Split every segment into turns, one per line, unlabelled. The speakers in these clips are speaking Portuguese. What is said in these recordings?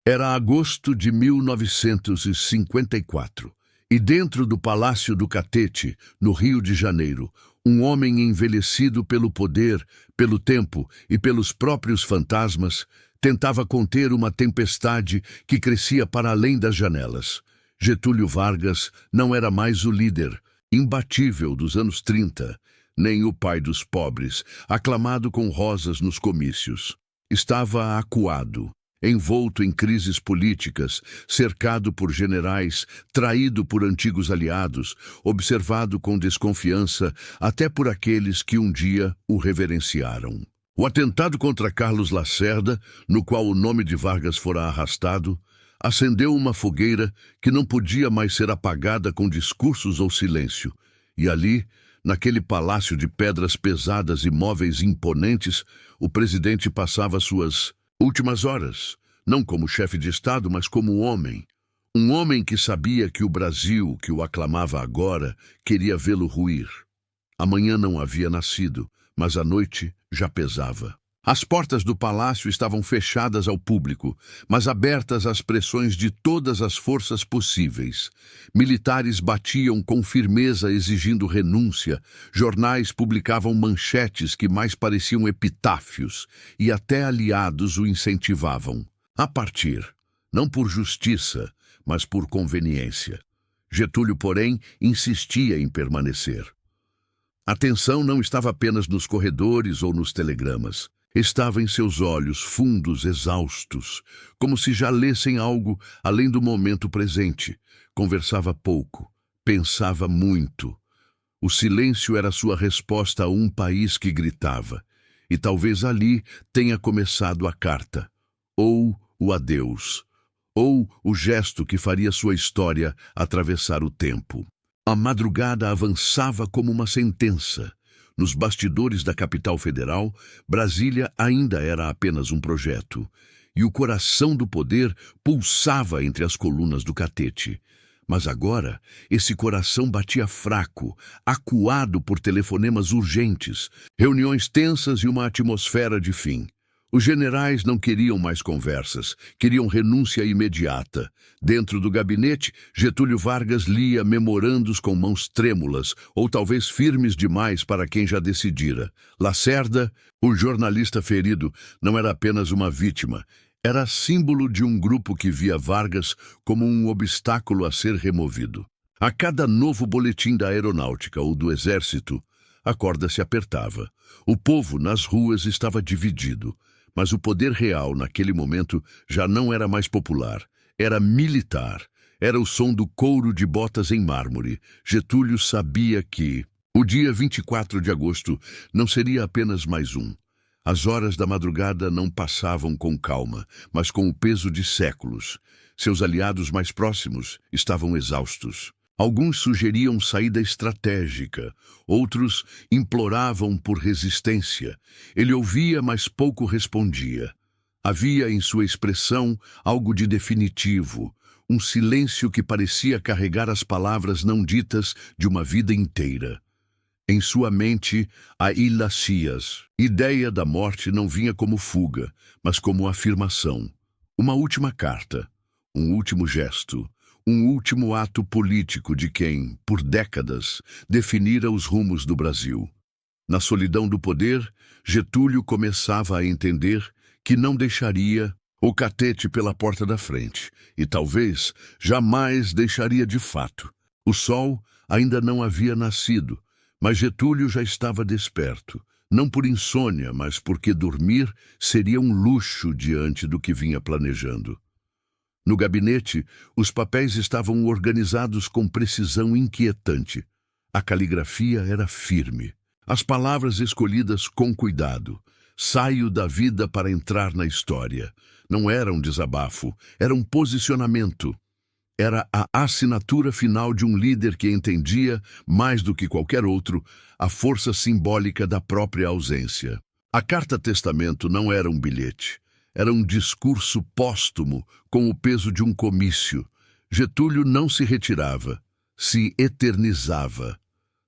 Era agosto de 1954, e dentro do Palácio do Catete, no Rio de Janeiro, um homem envelhecido pelo poder, pelo tempo e pelos próprios fantasmas, tentava conter uma tempestade que crescia para além das janelas. Getúlio Vargas não era mais o líder imbatível dos anos 30, nem o pai dos pobres, aclamado com rosas nos comícios. Estava acuado, envolto em crises políticas, cercado por generais, traído por antigos aliados, observado com desconfiança até por aqueles que um dia o reverenciaram. O atentado contra Carlos Lacerda, no qual o nome de Vargas fora arrastado, acendeu uma fogueira que não podia mais ser apagada com discursos ou silêncio. E ali, naquele palácio de pedras pesadas e móveis imponentes, o presidente passava suas últimas horas, não como chefe de Estado, mas como homem. Um homem que sabia que o Brasil, que o aclamava agora, queria vê-lo ruir. A manhã não havia nascido, mas a noite já pesava. As portas do palácio estavam fechadas ao público, mas abertas às pressões de todas as forças possíveis. Militares batiam com firmeza exigindo renúncia, jornais publicavam manchetes que mais pareciam epitáfios, e até aliados o incentivavam a partir, não por justiça, mas por conveniência. Getúlio, porém, insistia em permanecer. A tensão não estava apenas nos corredores ou nos telegramas. Estava em seus olhos fundos, exaustos, como se já lessem algo além do momento presente. Conversava pouco, pensava muito. O silêncio era sua resposta a um país que gritava. E talvez ali tenha começado a carta, ou o adeus, ou o gesto que faria sua história atravessar o tempo. A madrugada avançava como uma sentença. Nos bastidores da capital federal, Brasília ainda era apenas um projeto, e o coração do poder pulsava entre as colunas do catete. Mas agora, esse coração batia fraco, acuado por telefonemas urgentes, reuniões tensas e uma atmosfera de fim. Os generais não queriam mais conversas, queriam renúncia imediata. Dentro do gabinete, Getúlio Vargas lia memorandos com mãos trêmulas, ou talvez firmes demais para quem já decidira. Lacerda, o jornalista ferido, não era apenas uma vítima, era símbolo de um grupo que via Vargas como um obstáculo a ser removido. A cada novo boletim da aeronáutica ou do exército, a corda se apertava. O povo nas ruas estava dividido. Mas o poder real, naquele momento, já não era mais popular. Era militar. Era o som do couro de botas em mármore. Getúlio sabia que o dia 24 de agosto não seria apenas mais um. As horas da madrugada não passavam com calma, mas com o peso de séculos. Seus aliados mais próximos estavam exaustos. Alguns sugeriam saída estratégica, outros imploravam por resistência. Ele ouvia, mas pouco respondia. Havia em sua expressão algo de definitivo, um silêncio que parecia carregar as palavras não ditas de uma vida inteira. Em sua mente, a Ilacias, ideia da morte não vinha como fuga, mas como afirmação. Uma última carta, um último gesto, um último ato político de quem, por décadas, definira os rumos do Brasil. Na solidão do poder, Getúlio começava a entender que não deixaria o catete pela porta da frente, e talvez jamais deixaria de fato. O sol ainda não havia nascido, mas Getúlio já estava desperto, não por insônia, mas porque dormir seria um luxo diante do que vinha planejando. No gabinete, os papéis estavam organizados com precisão inquietante. A caligrafia era firme. As palavras escolhidas com cuidado. Saio da vida para entrar na história. Não era um desabafo, era um posicionamento. Era a assinatura final de um líder que entendia, mais do que qualquer outro, a força simbólica da própria ausência. A carta-testamento não era um bilhete. Era um discurso póstumo, com o peso de um comício. Getúlio não se retirava, se eternizava.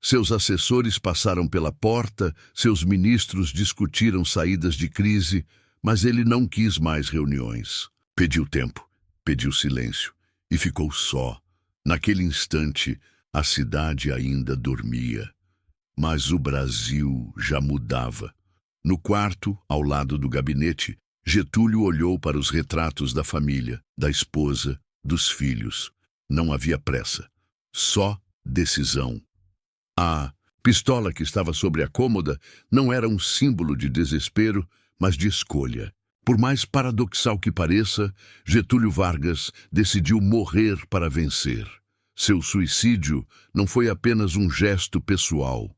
Seus assessores passaram pela porta, seus ministros discutiram saídas de crise, mas ele não quis mais reuniões. Pediu tempo, pediu silêncio e ficou só. Naquele instante, a cidade ainda dormia, mas o Brasil já mudava. No quarto, ao lado do gabinete, Getúlio olhou para os retratos da família, da esposa, dos filhos. Não havia pressa, só decisão. A pistola que estava sobre a cômoda não era um símbolo de desespero, mas de escolha. Por mais paradoxal que pareça, Getúlio Vargas decidiu morrer para vencer. Seu suicídio não foi apenas um gesto pessoal.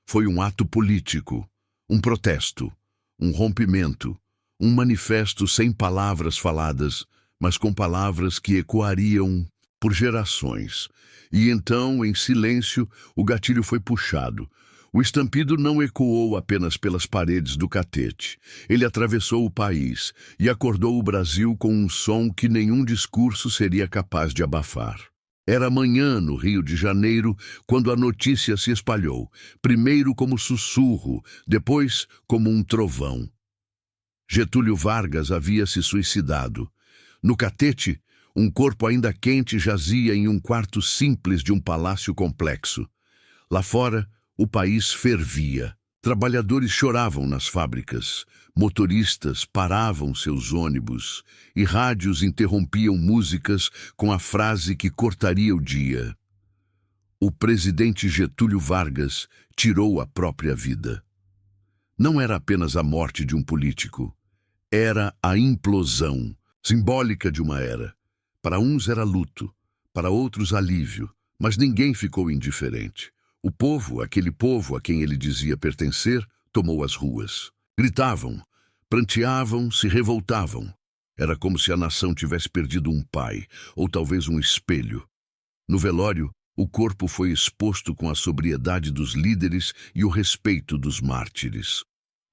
Foi um ato político, um protesto, um rompimento, um manifesto sem palavras faladas, mas com palavras que ecoariam por gerações. E então, em silêncio, o gatilho foi puxado. O estampido não ecoou apenas pelas paredes do catete. Ele atravessou o país e acordou o Brasil com um som que nenhum discurso seria capaz de abafar. Era manhã no Rio de Janeiro quando a notícia se espalhou, primeiro como sussurro, depois como um trovão. Getúlio Vargas havia se suicidado. No catete, um corpo ainda quente jazia em um quarto simples de um palácio complexo. Lá fora, o país fervia. Trabalhadores choravam nas fábricas, motoristas paravam seus ônibus e rádios interrompiam músicas com a frase que cortaria o dia. O presidente Getúlio Vargas tirou a própria vida. Não era apenas a morte de um político, era a implosão, simbólica de uma era. Para uns era luto, para outros alívio, mas ninguém ficou indiferente. O povo, aquele povo a quem ele dizia pertencer, tomou as ruas. Gritavam, pranteavam, se revoltavam. Era como se a nação tivesse perdido um pai, ou talvez um espelho. No velório, o corpo foi exposto com a sobriedade dos líderes e o respeito dos mártires.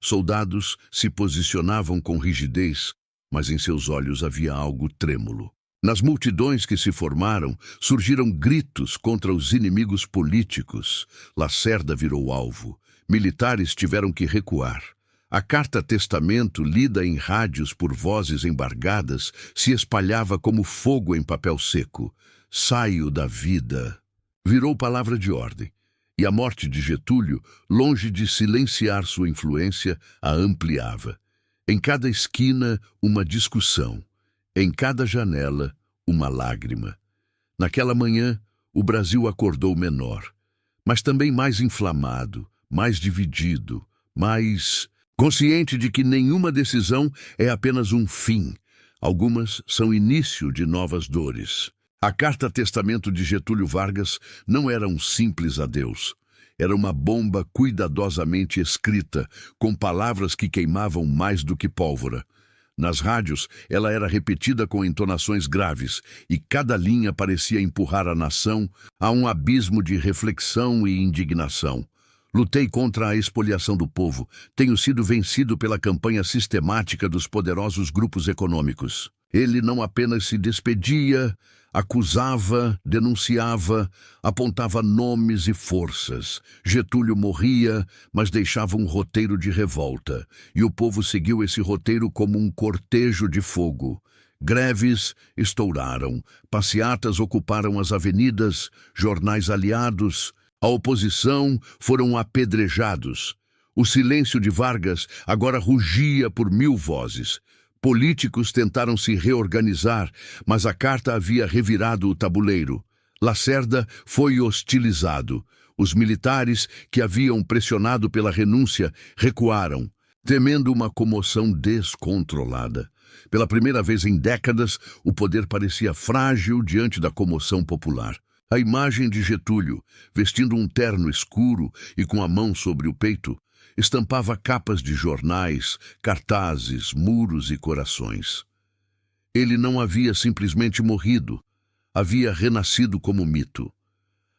Soldados se posicionavam com rigidez, mas em seus olhos havia algo trêmulo. Nas multidões que se formaram, surgiram gritos contra os inimigos políticos. Lacerda virou alvo. Militares tiveram que recuar. A carta-testamento, lida em rádios por vozes embargadas, se espalhava como fogo em papel seco. Saio da vida. Virou palavra de ordem. E a morte de Getúlio, longe de silenciar sua influência, a ampliava. Em cada esquina, uma discussão. Em cada janela, uma lágrima. Naquela manhã, o Brasil acordou menor, mas também mais inflamado, mais dividido, mais consciente de que nenhuma decisão é apenas um fim. Algumas são início de novas dores. A carta-testamento de Getúlio Vargas não era um simples adeus. Era uma bomba cuidadosamente escrita, com palavras que queimavam mais do que pólvora. Nas rádios, ela era repetida com entonações graves, e cada linha parecia empurrar a nação a um abismo de reflexão e indignação. Lutei contra a expoliação do povo. Tenho sido vencido pela campanha sistemática dos poderosos grupos econômicos. Ele não apenas se despedia, acusava, denunciava, apontava nomes e forças. Getúlio morria, mas deixava um roteiro de revolta, e o povo seguiu esse roteiro como um cortejo de fogo. Greves estouraram, passeatas ocuparam as avenidas, jornais aliados, a oposição foram apedrejados. O silêncio de Vargas agora rugia por 1000 vozes. Políticos tentaram se reorganizar, mas a carta havia revirado o tabuleiro. Lacerda foi hostilizado. Os militares, que haviam pressionado pela renúncia, recuaram, temendo uma comoção descontrolada. Pela primeira vez em décadas, o poder parecia frágil diante da comoção popular. A imagem de Getúlio, vestindo um terno escuro e com a mão sobre o peito, estampava capas de jornais, cartazes, muros e corações. Ele não havia simplesmente morrido, havia renascido como mito.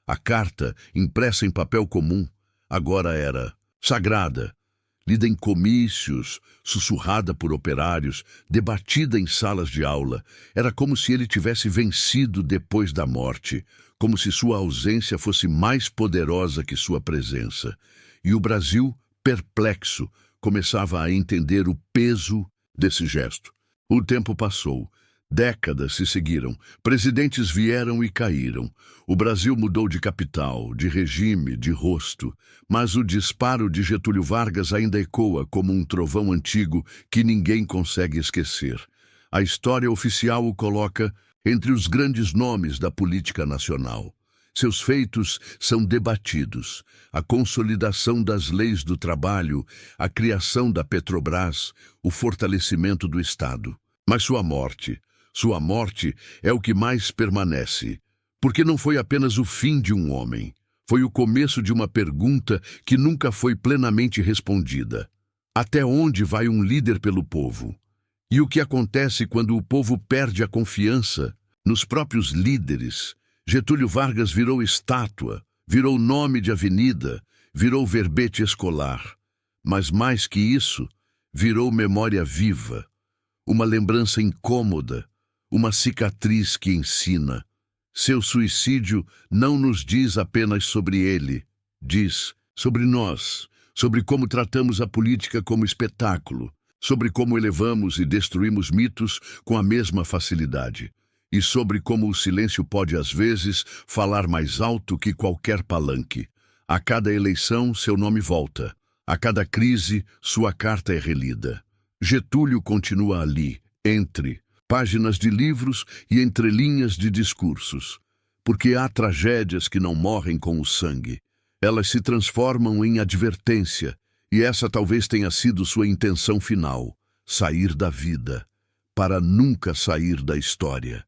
A carta, impressa em papel comum, agora era sagrada, lida em comícios, sussurrada por operários, debatida em salas de aula. Era como se ele tivesse vencido depois da morte, como se sua ausência fosse mais poderosa que sua presença. E o Brasil, perplexo, começava a entender o peso desse gesto. O tempo passou. Décadas se seguiram, presidentes vieram e caíram. O Brasil mudou de capital, de regime, de rosto, mas o disparo de Getúlio Vargas ainda ecoa como um trovão antigo que ninguém consegue esquecer. A história oficial o coloca entre os grandes nomes da política nacional. Seus feitos são debatidos: a consolidação das leis do trabalho, a criação da Petrobras, o fortalecimento do Estado. Mas sua morte é o que mais permanece, porque não foi apenas o fim de um homem, foi o começo de uma pergunta que nunca foi plenamente respondida. Até onde vai um líder pelo povo? E o que acontece quando o povo perde a confiança nos próprios líderes? Getúlio Vargas virou estátua, virou nome de avenida, virou verbete escolar. Mas mais que isso, virou memória viva, uma lembrança incômoda, uma cicatriz que ensina. Seu suicídio não nos diz apenas sobre ele, diz sobre nós, sobre como tratamos a política como espetáculo, sobre como elevamos e destruímos mitos com a mesma facilidade, e sobre como o silêncio pode, às vezes, falar mais alto que qualquer palanque. A cada eleição, seu nome volta. A cada crise, sua carta é relida. Getúlio continua ali, entre páginas de livros e entre linhas de discursos. Porque há tragédias que não morrem com o sangue. Elas se transformam em advertência, e essa talvez tenha sido sua intenção final: sair da vida, para nunca sair da história.